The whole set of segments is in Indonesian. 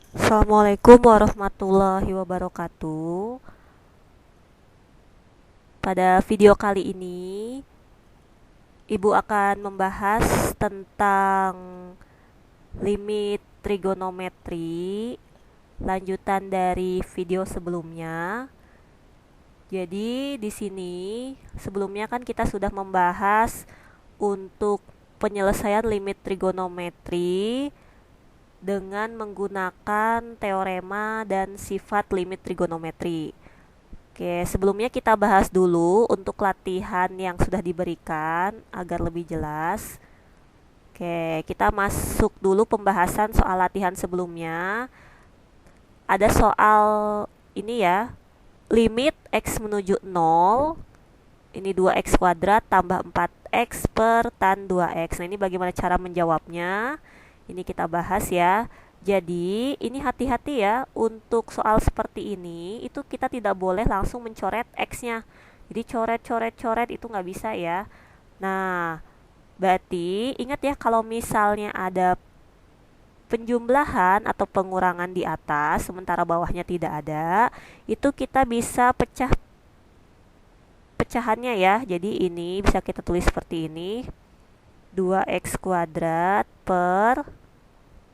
Assalamualaikum warahmatullahi wabarakatuh. Pada video kali ini, Ibu akan membahas tentang limit trigonometri, lanjutan dari video sebelumnya. Jadi di sini sebelumnya kan kita sudah membahas untuk penyelesaian limit trigonometri dengan menggunakan teorema dan sifat limit trigonometri. Oke, sebelumnya kita bahas dulu untuk latihan yang sudah diberikan agar lebih jelas. Oke, kita masuk dulu pembahasan soal latihan sebelumnya. Ada soal ini ya, limit x menuju 0, ini 2x kuadrat tambah 4x per tan 2x. Nah, ini bagaimana cara menjawabnya? Ini kita bahas ya. Jadi, ini hati-hati ya, untuk soal seperti ini, itu kita tidak boleh langsung mencoret x-nya. Jadi, coret-coret-coret itu nggak bisa ya. Nah, berarti ingat ya, kalau misalnya ada penjumlahan atau pengurangan di atas, sementara bawahnya tidak ada, itu kita bisa pecah pecahannya ya. Jadi, ini bisa kita tulis seperti ini. 2x kuadrat per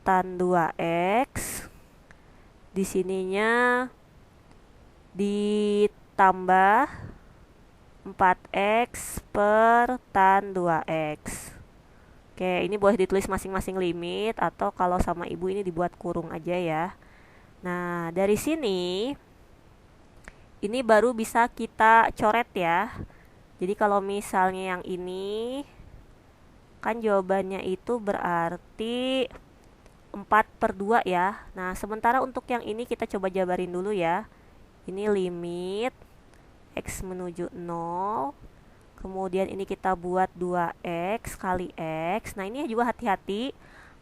tan 2x, di sininya ditambah 4x per tan 2x. Oke, ini boleh ditulis masing-masing limit, atau kalau sama ibu ini dibuat kurung aja ya. Nah, dari sini ini baru bisa kita coret ya. Jadi kalau misalnya yang ini kan jawabannya itu berarti 4 per 2 ya. Nah, sementara untuk yang ini kita coba jabarin dulu ya. Ini limit x menuju 0. Kemudian ini kita buat 2x kali x. Nah, ini juga hati-hati.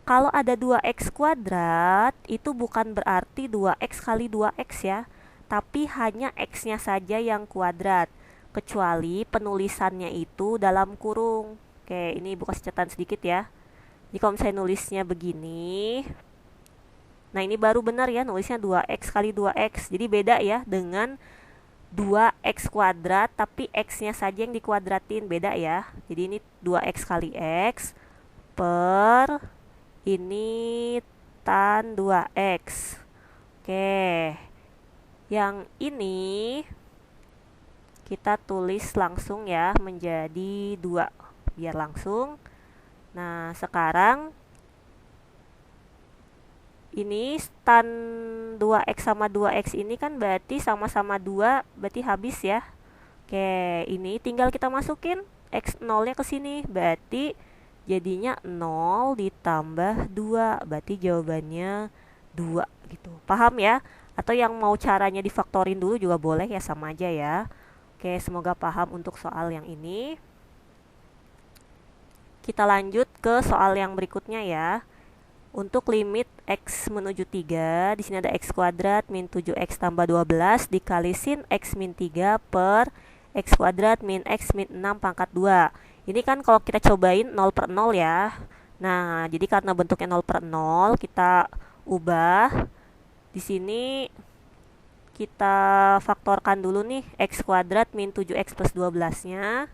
Kalau ada 2x kuadrat, itu bukan berarti 2x kali 2x ya. Tapi hanya x-nya saja yang kuadrat. Kecuali penulisannya itu dalam kurung. Oke, ini buka catatan sedikit ya. Jadi kalau misalnya nulisnya begini, nah ini baru benar ya, nulisnya 2x kali 2x. Jadi beda ya dengan 2x kuadrat tapi x-nya saja yang dikuadratin, beda ya. Jadi ini 2x kali x per ini tan 2x. Oke, yang ini kita tulis langsung ya menjadi 2 biar langsung. Nah, sekarang ini tan 2x sama 2x ini kan berarti sama-sama 2, berarti habis ya. Oke, ini tinggal kita masukin x 0-nya ke sini, berarti jadinya 0 ditambah 2, berarti jawabannya 2 gitu. Paham ya? Atau yang mau caranya difaktorin dulu juga boleh ya, sama aja ya. Oke, semoga paham untuk soal yang ini. Kita lanjut ke soal yang berikutnya ya. Untuk limit x menuju 3, di sini ada x kuadrat min 7x tambah 12 dikali sin x min 3 per x kuadrat min x min 6 pangkat 2. Ini kan kalau kita cobain 0 per 0 ya. Nah, jadi karena bentuknya 0 per 0, kita ubah. Di sini kita faktorkan dulu nih, x kuadrat min 7x plus 12-nya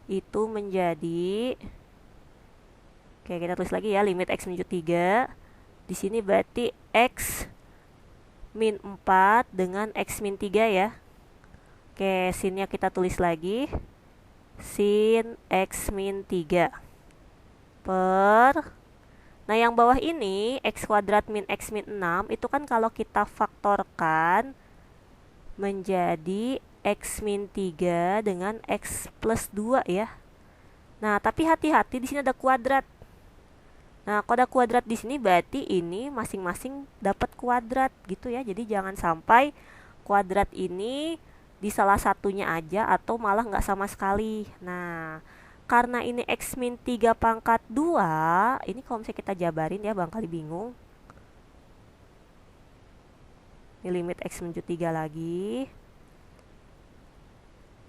itu menjadi, oke, kita tulis lagi ya, limit x menuju 3. Di sini berarti x min 4 dengan x min 3 ya. Oke, sinnya kita tulis lagi. Sin x min 3 per, nah yang bawah ini x kuadrat min x min 6 itu kan kalau kita faktorkan menjadi x min 3 dengan x plus 2 ya. Nah, tapi hati-hati di sini ada kuadrat. Nah, kalau ada kuadrat di sini berarti ini masing-masing dapat kuadrat gitu ya. Jadi jangan sampai kuadrat ini di salah satunya aja atau malah nggak sama sekali. Nah, karena ini x min 3 pangkat 2, ini kalau misalnya kita jabarin ya, barangkali bingung. Ini limit x menuju 3 lagi.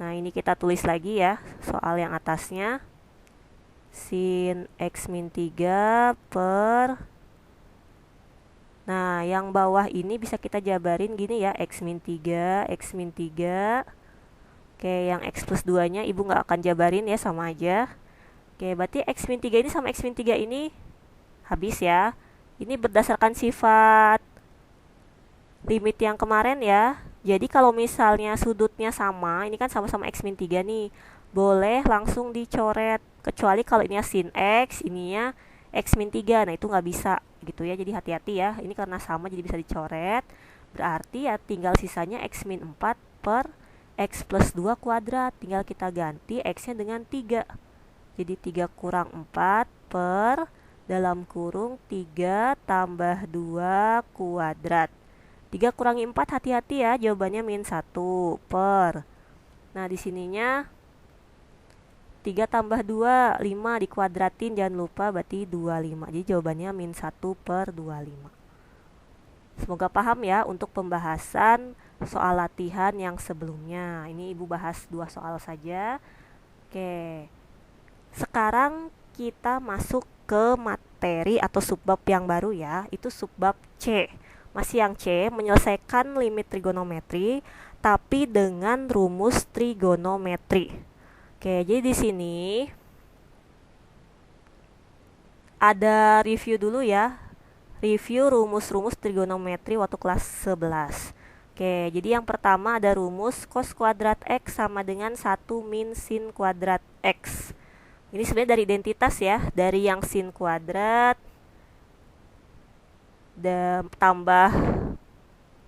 Nah, ini kita tulis lagi ya soal yang atasnya. Sin x min 3 per Nah, yang bawah ini bisa kita jabarin gini ya, X min 3, X min 3. Oke, yang X plus 2-nya ibu nggak akan jabarin ya, sama aja. Oke, berarti X min 3 ini sama X min 3 ini habis ya. Ini berdasarkan sifat limit yang kemarin ya. Jadi kalau misalnya sudutnya sama, ini kan sama-sama X min 3 nih, boleh langsung dicoret. Kecuali kalau ininya sin X, ininya X min 3. Nah, itu nggak bisa gitu ya. Jadi hati-hati ya. Ini karena sama jadi bisa dicoret. Berarti ya tinggal sisanya X min 4 per X plus 2 kuadrat. Tinggal kita ganti X-nya dengan 3. Jadi 3 kurang 4 per dalam kurung 3 tambah 2 kuadrat. 3 kurangi 4, hati-hati ya, jawabannya min 1 per. Nah, di sininya 3 tambah 2, 5 dikuadratin, jangan lupa berarti 25. Jadi jawabannya min 1 per 25. Semoga paham ya untuk pembahasan soal latihan yang sebelumnya. Ini ibu bahas 2 soal saja. Oke. Sekarang kita masuk ke materi atau subbab yang baru ya, itu subbab C. Masih yang C, menyelesaikan limit trigonometri tapi dengan rumus trigonometri. Oke, jadi di sini ada review dulu ya. Review rumus-rumus trigonometri waktu kelas 11. Oke, jadi yang pertama ada rumus cos kuadrat X sama dengan 1 min sin kuadrat X. Ini sebenarnya dari identitas ya, dari yang sin kuadrat tambah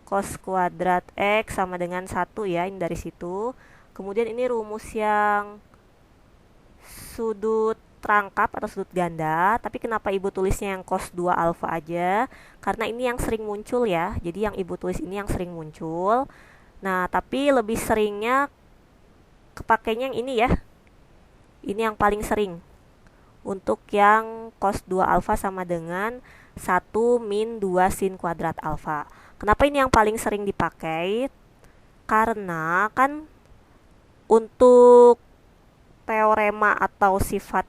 cos kuadrat X sama dengan 1 ya, ini dari situ. Kemudian ini rumus yang sudut rangkap atau sudut ganda, tapi kenapa ibu tulisnya yang cos 2 alfa aja? Karena ini yang sering muncul ya, jadi yang ibu tulis ini yang sering muncul. Nah, tapi lebih seringnya kepakainya yang ini ya. Ini yang paling sering. Untuk yang cos 2 alfa sama dengan 1 min 2 sin kuadrat alfa. Kenapa ini yang paling sering dipakai? Karena kan untuk teorema atau sifat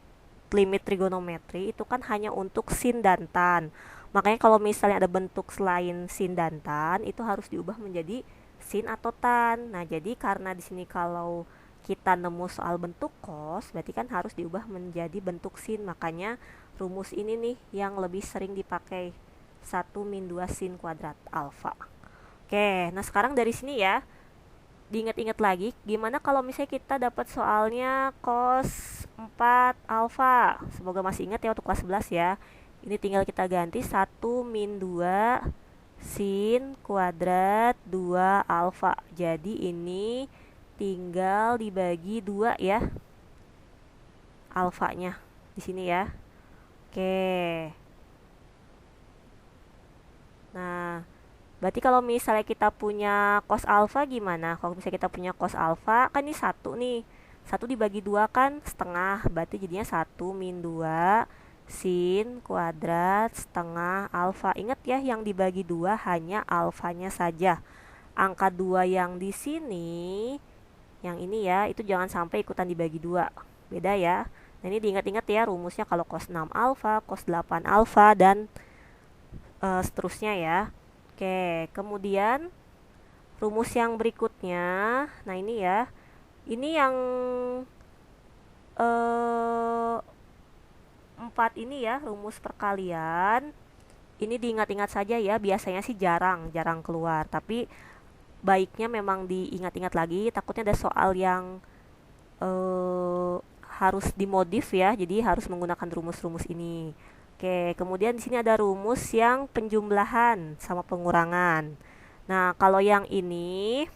limit trigonometri itu kan hanya untuk sin dan tan. Makanya kalau misalnya ada bentuk selain sin dan tan, itu harus diubah menjadi sin atau tan. Nah, jadi karena di sini kalau kita nemu soal bentuk cos, berarti kan harus diubah menjadi bentuk sin. Makanya rumus ini nih yang lebih sering dipakai, 1 min 2 sin kuadrat alfa. Oke, nah sekarang dari sini ya, diingat-ingat lagi, gimana kalau misalnya kita dapat soalnya cos 4 alfa. Semoga masih ingat ya waktu kelas 11 ya. Ini tinggal kita ganti 1 min 2 sin kuadrat 2 alfa. Jadi ini tinggal dibagi 2 ya, alfanya di sini ya. Oke. Nah, berarti kalau misalnya kita punya cos alfa gimana? Kalau misalnya kita punya cos alfa, kan ini 1 nih. 1 dibagi 2 kan setengah, berarti jadinya 1 min 2 sin kuadrat setengah alfa. Ingat ya, yang dibagi 2 hanya alfanya saja. Angka 2 yang di sini, yang ini ya, itu jangan sampai ikutan dibagi 2. Beda ya. Nah, ini diingat-ingat ya rumusnya kalau cos 6 alfa, cos 8 alfa, dan seterusnya ya. Oke, kemudian rumus yang berikutnya, nah ini ya, ini yang 4 ini ya, rumus perkalian. Ini diingat-ingat saja ya, biasanya sih jarang keluar, tapi baiknya memang diingat-ingat lagi, takutnya ada soal yang harus dimodif ya, jadi harus menggunakan rumus-rumus ini. Oke, kemudian di sini ada rumus yang penjumlahan sama pengurangan. Nah, kalau yang ini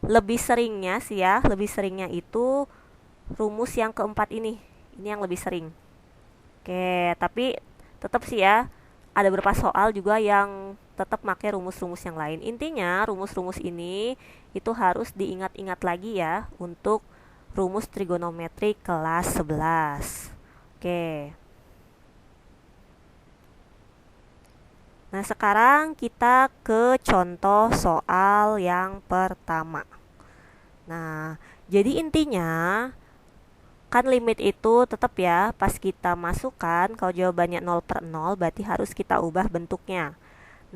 lebih seringnya sih ya, lebih seringnya itu rumus yang keempat ini yang lebih sering. Oke, tapi tetap sih ya, ada beberapa soal juga yang tetap pakai rumus-rumus yang lain. Intinya rumus-rumus ini itu harus diingat-ingat lagi ya untuk rumus trigonometri kelas 11. Oke. Nah, sekarang kita ke contoh soal yang pertama. Nah, jadi intinya kan limit itu tetap ya, pas kita masukkan, kalau jawabannya 0/0 berarti harus kita ubah bentuknya.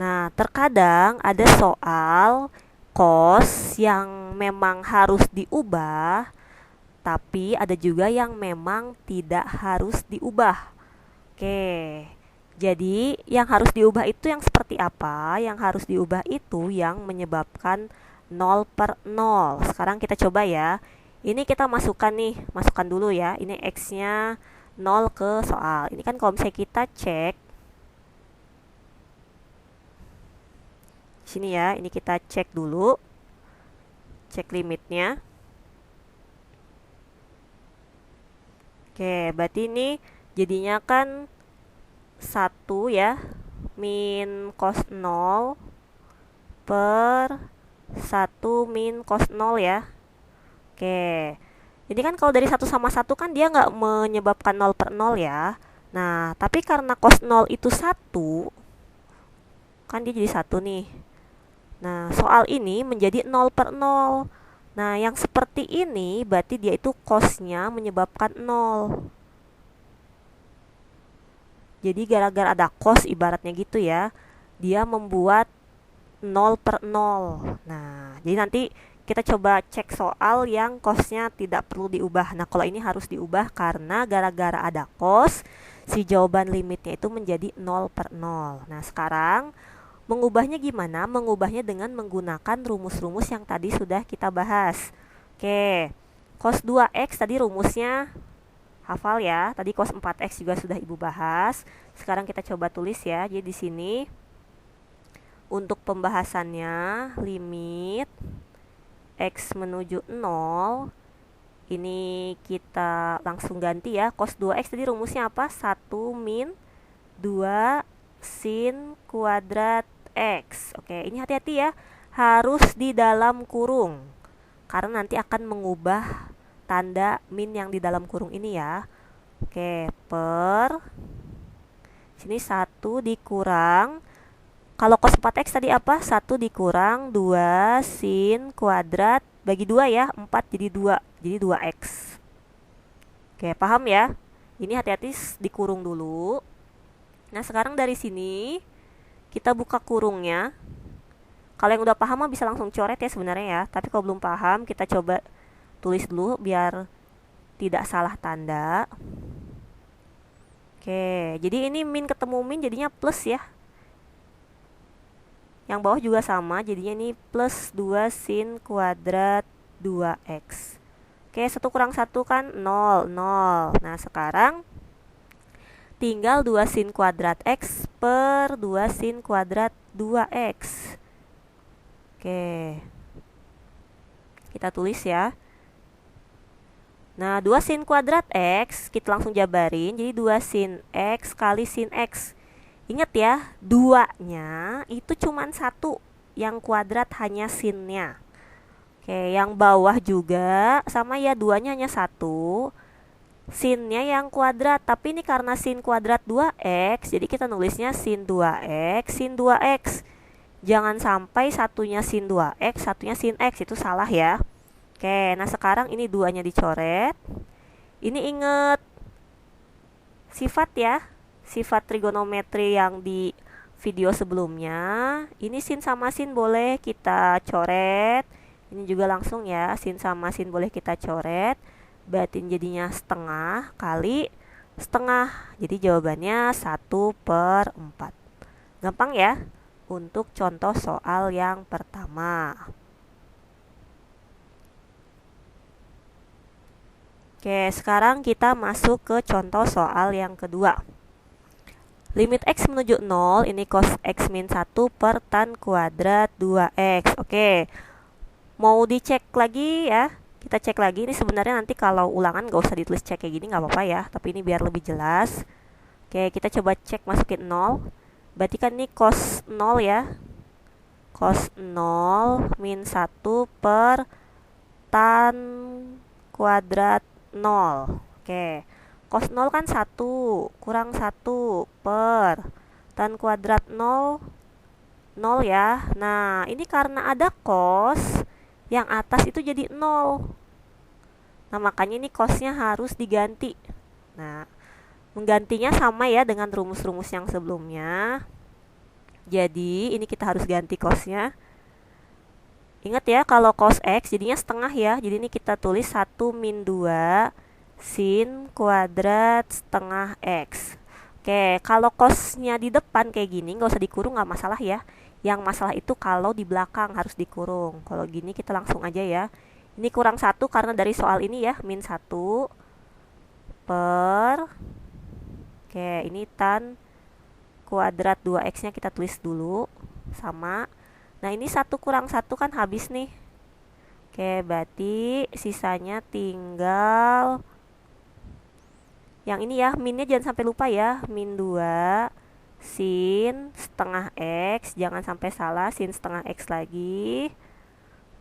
Nah, terkadang ada soal kos yang memang harus diubah, tapi ada juga yang memang tidak harus diubah. Oke, jadi yang harus diubah itu yang seperti apa? Yang harus diubah itu yang menyebabkan 0/0. Sekarang kita coba ya. Ini kita masukkan nih, masukkan dulu ya. Ini X-nya 0 ke soal. Ini kan kalau misalnya kita cek, sini ya, ini kita cek dulu, cek limitnya. Oke, berarti ini jadinya kan 1 ya, min cos 0 per 1 min cos 0 ya. Oke, jadi kan kalau dari 1 sama 1 kan dia nggak menyebabkan 0/0 ya. Nah, tapi karena cos 0 itu 1, kan dia jadi 1 nih. Nah, soal ini menjadi 0/0. Nah, yang seperti ini berarti dia itu cosnya menyebabkan 0. Jadi gara-gara ada cos ibaratnya gitu ya, dia membuat 0/0. Nah, jadi nanti kita coba cek soal yang cosnya tidak perlu diubah. Nah, kalau ini harus diubah karena gara-gara ada cos, si jawaban limitnya itu menjadi 0/0. Nah, sekarang mengubahnya gimana? Mengubahnya dengan menggunakan rumus-rumus yang tadi sudah kita bahas. Oke, cos 2x tadi rumusnya hafal ya. Tadi cos 4x juga sudah Ibu bahas. Sekarang kita coba tulis ya. Jadi di sini untuk pembahasannya limit x menuju 0, ini kita langsung ganti ya. Cos 2x tadi rumusnya apa? 1 min 2 sin kuadrat X. Oke, ini hati-hati ya, harus di dalam kurung karena nanti akan mengubah tanda min yang di dalam kurung ini ya. Oke, per sini 1 dikurang, kalau cos 4x tadi apa? 1 dikurang 2 sin kuadrat bagi 2 ya, 4 jadi 2, jadi 2x. Oke, paham ya? Ini hati-hati dikurung dulu. Nah, sekarang dari sini kita buka kurungnya. Kalau yang udah paham mah bisa langsung coret ya sebenarnya ya. Tapi kalau belum paham, kita coba tulis dulu biar tidak salah tanda. Oke, jadi ini min ketemu min jadinya plus ya. Yang bawah juga sama, jadinya ini plus 2 sin kuadrat 2x. Oke, 1 kurang 1 kan 0, 0. Nah, sekarang tinggal 2 sin kuadrat x per 2 sin kuadrat 2x. Oke, kita tulis ya. Nah, 2 sin kuadrat x kita langsung jabarin, jadi 2 sin x kali sin x. Ingat ya, 2-nya itu cuma 1, yang kuadrat hanya sinnya. Oke, yang bawah juga sama ya, 2-nya hanya 1, sinnya yang kuadrat, tapi ini karena sin kuadrat 2x, jadi kita nulisnya sin 2x, sin 2x. Jangan sampai satunya sin 2x, satunya sin x, itu salah ya. Oke, nah sekarang ini 2-nya dicoret. Ini inget sifat ya, sifat trigonometri yang di video sebelumnya. Ini sin sama sin boleh kita coret. Ini juga langsung ya, sin sama sin boleh kita coret. Berarti jadinya setengah kali setengah. Jadi jawabannya 1/4. Gampang ya untuk contoh soal yang pertama. Oke, sekarang kita masuk ke contoh soal yang kedua. Limit x menuju 0, ini cos x min 1 per tan kuadrat 2x. Oke, mau dicek lagi ya. Kita cek lagi, ini sebenarnya nanti kalau ulangan gak usah ditulis cek kayak gini, gak apa-apa ya, tapi ini biar lebih jelas. Oke, kita coba cek masukin 0. Berarti kan ini cos 0 ya, cos 0 min 1 per tan kuadrat 0. Oke, cos 0 kan 1 kurang 1 per tan kuadrat 0, 0 ya. Nah, ini karena ada cos, yang atas itu jadi 0. Nah, makanya ini cosnya harus diganti. Nah, menggantinya sama ya dengan rumus-rumus yang sebelumnya. Jadi ini kita harus ganti cosnya. Ingat ya, kalau cos X jadinya setengah ya. Jadi ini kita tulis 1 min 2 sin kuadrat setengah X. Oke, kalau cosnya di depan kayak gini nggak usah dikurung, nggak masalah ya. Yang masalah itu kalau di belakang harus dikurung. Kalau gini kita langsung aja ya. Ini kurang 1 karena dari soal ini ya, min 1 per. Oke, ini tan kuadrat 2x nya kita tulis dulu sama. Nah ini 1 kurang 1 kan habis nih. Oke, berarti sisanya tinggal yang ini ya, minnya jangan sampai lupa ya, min 2 sin setengah x, jangan sampai salah, sin setengah x lagi,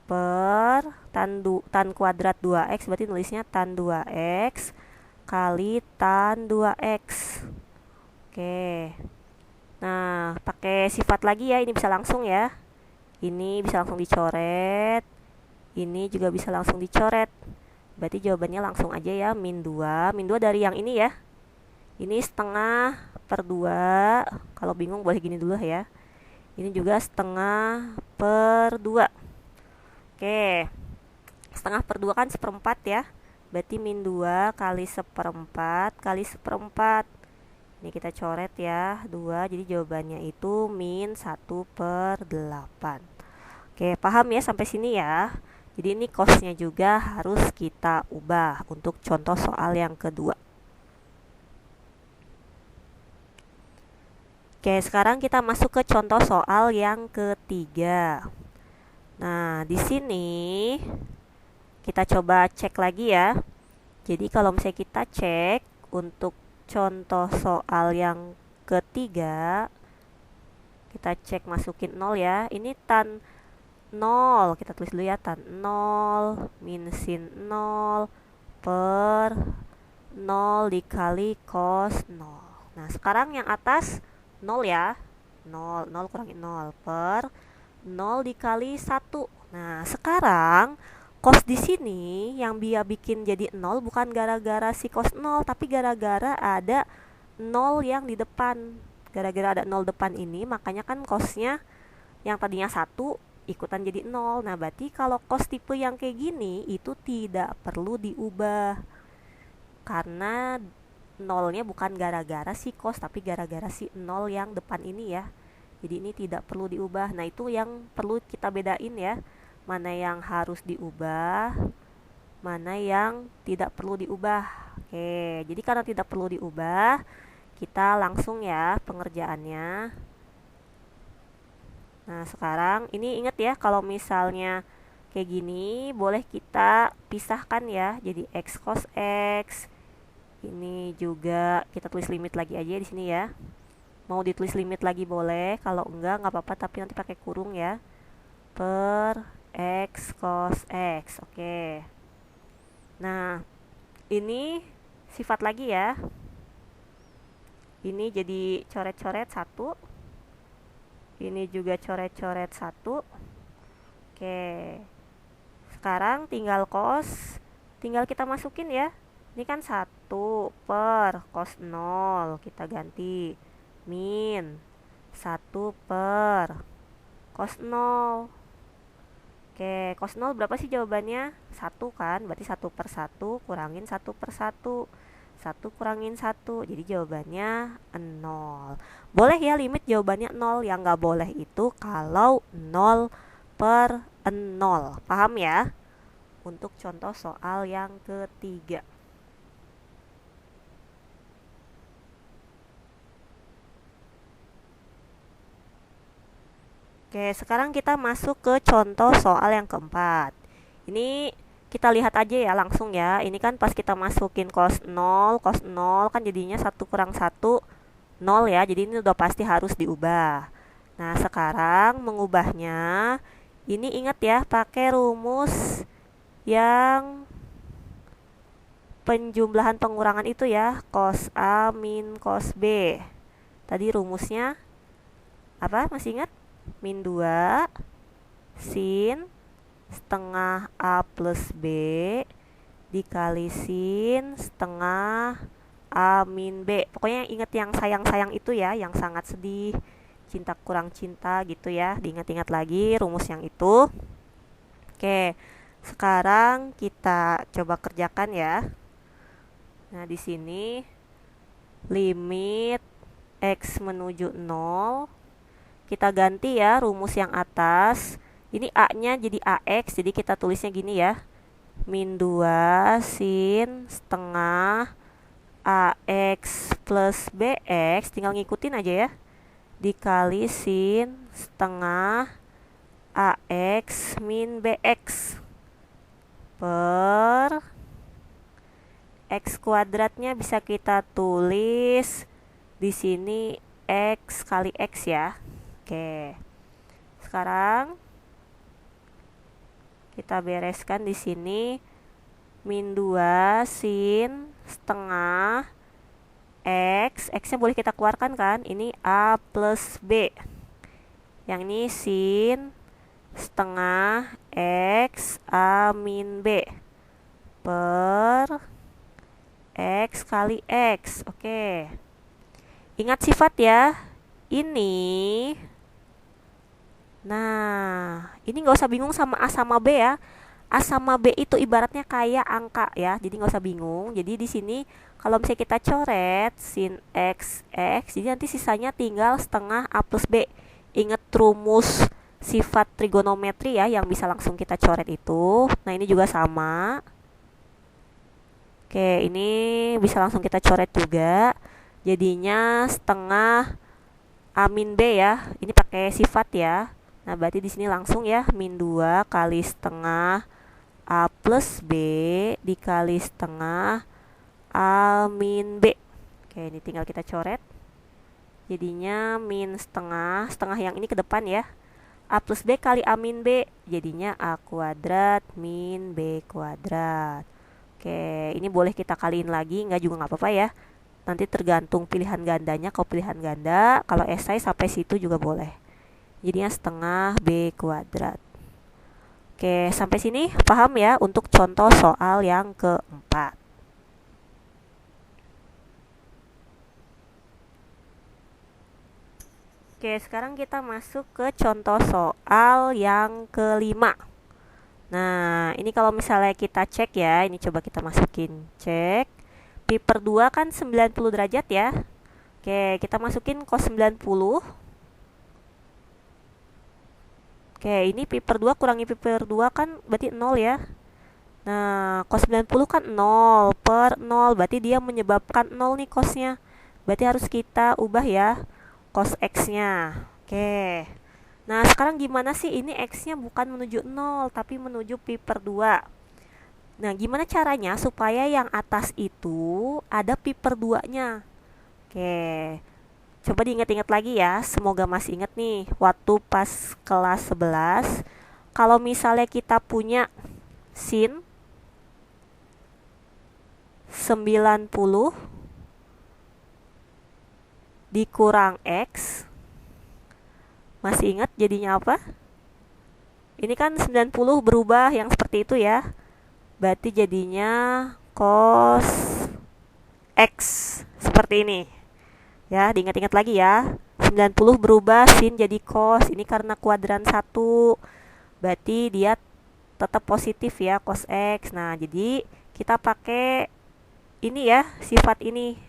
per tan kuadrat 2x, berarti nulisnya tan 2x kali tan 2x. Oke, nah pakai sifat lagi ya, ini bisa langsung ya, ini bisa langsung dicoret, ini juga bisa langsung dicoret. Berarti jawabannya langsung aja ya, min 2. Min 2 dari yang ini ya. Ini setengah per 2. Kalau bingung boleh gini dulu ya. Ini juga setengah per 2. Oke. Setengah per 2 kan seperempat ya. Berarti min 2 kali seperempat kali seperempat. Ini kita coret ya, 2. Jadi jawabannya itu min 1 per 8. Oke, paham ya sampai sini ya. Jadi ini cosnya juga harus kita ubah untuk contoh soal yang kedua. Oke, sekarang kita masuk ke contoh soal yang ketiga. Nah, di sini kita coba cek lagi ya. Jadi kalau misalnya kita cek untuk contoh soal yang ketiga, kita cek masukin 0 ya. Ini tan 0, kita tulis dulu ya, tan 0 min sin 0 per 0 dikali cos 0. Nah sekarang yang atas 0 ya, 0 kurangin 0 per 0 dikali 1. Nah sekarang cos di sini yang dia bikin jadi 0 bukan gara-gara si cos 0, tapi gara-gara ada 0 yang di depan. Gara-gara ada 0 depan ini makanya kan cosnya yang tadinya 1 ikutan jadi 0. Nah berarti kalau cos tipe yang kayak gini itu tidak perlu diubah, karena 0-nya bukan gara-gara si cos tapi gara-gara si 0 yang depan ini ya. Jadi ini tidak perlu diubah. Nah itu yang perlu kita bedain ya, mana yang harus diubah, mana yang tidak perlu diubah. Oke, jadi karena tidak perlu diubah, kita langsung ya pengerjaannya. Nah sekarang ini ingat ya, kalau misalnya kayak gini boleh kita pisahkan ya, jadi x cos x. Ini juga kita tulis limit lagi aja di sini ya. Mau ditulis limit lagi boleh, kalau enggak nggak apa-apa, tapi nanti pakai kurung ya. Per x cos x. Oke. Nah ini sifat lagi ya. Ini jadi coret-coret 1. Ini juga coret-coret 1. Oke. Sekarang tinggal cos, tinggal kita masukin ya. Ini kan 1 per cos 0, kita ganti min 1 per cos 0. Oke, cos 0 berapa sih jawabannya? 1 kan, berarti 1 per 1 kurangin 1 per 1. 1 kurangin 1, jadi jawabannya 0. Boleh ya limit jawabannya 0, yang nggak boleh itu kalau 0 per 0. Paham ya? Untuk contoh soal yang ketiga. Oke, sekarang kita masuk ke contoh soal yang keempat. Ini kita lihat aja ya langsung ya. Ini kan pas kita masukin cos 0 kan jadinya 1 kurang 1 0 ya. Jadi ini udah pasti harus diubah. Nah sekarang mengubahnya, ini ingat ya pakai rumus yang penjumlahan pengurangan itu ya, cos A min cos B. Tadi rumusnya apa, masih ingat? Min 2 sin setengah A plus B dikali sin setengah A min B. Pokoknya ingat yang sayang-sayang itu ya, yang sangat sedih. cinta kurang cinta gitu ya. Diingat-ingat lagi rumus yang itu. Oke, sekarang kita coba kerjakan ya. Nah, di sini limit X menuju 0. Kita ganti ya rumus yang atas. Ini A-nya jadi AX, jadi kita tulisnya gini ya. Min 2 sin setengah AX plus BX, tinggal ngikutin aja ya, dikali sin setengah AX min BX per X kuadratnya bisa kita tulis di sini X kali X ya. Oke, sekarang kita bereskan di sini. Min 2 sin setengah X nya boleh kita keluarkan kan, ini A plus B, yang ini sin setengah X A min B per X kali X. Oke, ingat sifat ya ini. Nah, ini nggak usah bingung sama A sama B ya. A sama B itu ibaratnya kayak angka ya, jadi nggak usah bingung. Jadi di sini kalau misalnya kita coret sin X, jadi nanti sisanya tinggal setengah A plus B. Ingat rumus sifat trigonometri ya, yang bisa langsung kita coret itu. Nah, ini juga sama. Oke, ini bisa langsung kita coret juga. Jadinya setengah A min B ya, ini pakai sifat ya. Nah, berarti di sini langsung ya, min 2 kali setengah A plus B dikali setengah A min B. Oke, ini tinggal kita coret. Jadinya min setengah yang ini ke depan ya. A plus B kali A min B, jadinya A kuadrat min B kuadrat. Oke, ini boleh kita kaliin lagi, nggak juga nggak apa-apa ya. Nanti tergantung pilihan gandanya. Kalau pilihan ganda, kalau esai sampai situ juga boleh. Jadinya setengah B kuadrat. Oke, sampai sini paham ya untuk contoh soal yang keempat. Oke, sekarang kita masuk ke contoh soal yang kelima. Nah, ini kalau misalnya kita cek ya, ini coba kita masukin cek. Pi per 2 kan 90 derajat ya. Oke, kita masukin cos 90. Oke, ini pi per 2 kurangi pi per 2 kan berarti 0 ya. Nah, cos 90 kan 0 per 0, berarti dia menyebabkan 0 nih cosnya. Berarti harus kita ubah ya cos X-nya. Oke. Nah, sekarang gimana sih ini X-nya bukan menuju 0 tapi menuju pi per 2. Nah, gimana caranya supaya yang atas itu ada pi per 2-nya? Oke. Coba diingat-ingat lagi ya, semoga masih ingat nih waktu pas kelas 11. Kalau misalnya kita punya sin 90 dikurang X, masih ingat jadinya apa? Ini kan 90 berubah yang seperti itu ya. Berarti jadinya cos X seperti ini. Ya, diingat-ingat lagi ya. 90 berubah sin jadi cos. Ini karena kuadran 1. Berarti dia tetap positif ya, cos X. Nah, jadi kita pakai ini ya, sifat ini.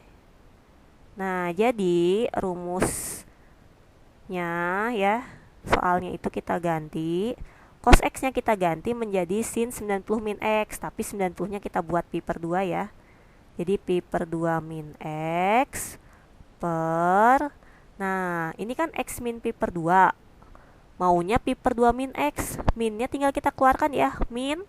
Nah, jadi rumusnya ya, soalnya itu kita ganti. Cos X-nya kita ganti menjadi sin 90 min X. Tapi 90-nya kita buat pi per 2 ya. Jadi pi per 2 min X per, nah ini kan X min pi per 2, maunya pi per 2 min X, minnya tinggal kita keluarkan ya, min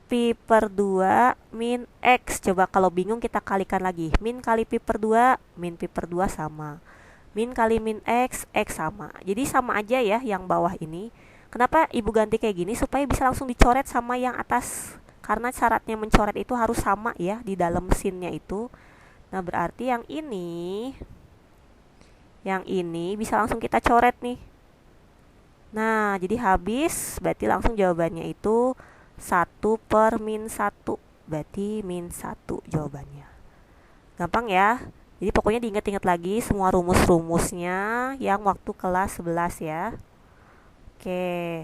pi per 2 min X. Coba kalau bingung kita kalikan lagi, min kali pi per 2, min pi per 2 sama, min kali min X, X sama. Jadi sama aja ya yang bawah ini. Kenapa ibu ganti kayak gini? Supaya bisa langsung dicoret sama yang atas, karena syaratnya mencoret itu harus sama ya di dalam sinnya itu. Nah, berarti yang ini bisa langsung kita coret nih. Nah, jadi habis, berarti langsung jawabannya itu 1 per min 1. Berarti min 1 jawabannya. Gampang ya. Jadi pokoknya diingat-ingat lagi semua rumus-rumusnya yang waktu kelas 11 ya. Oke.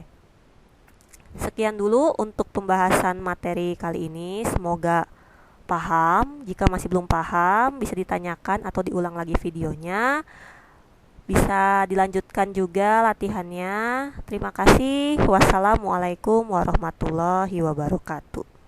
Sekian dulu untuk pembahasan materi kali ini. Semoga paham. Jika masih belum paham, bisa ditanyakan atau diulang lagi videonya. Bisa dilanjutkan juga latihannya. Terima kasih. Wassalamualaikum warahmatullahi wabarakatuh.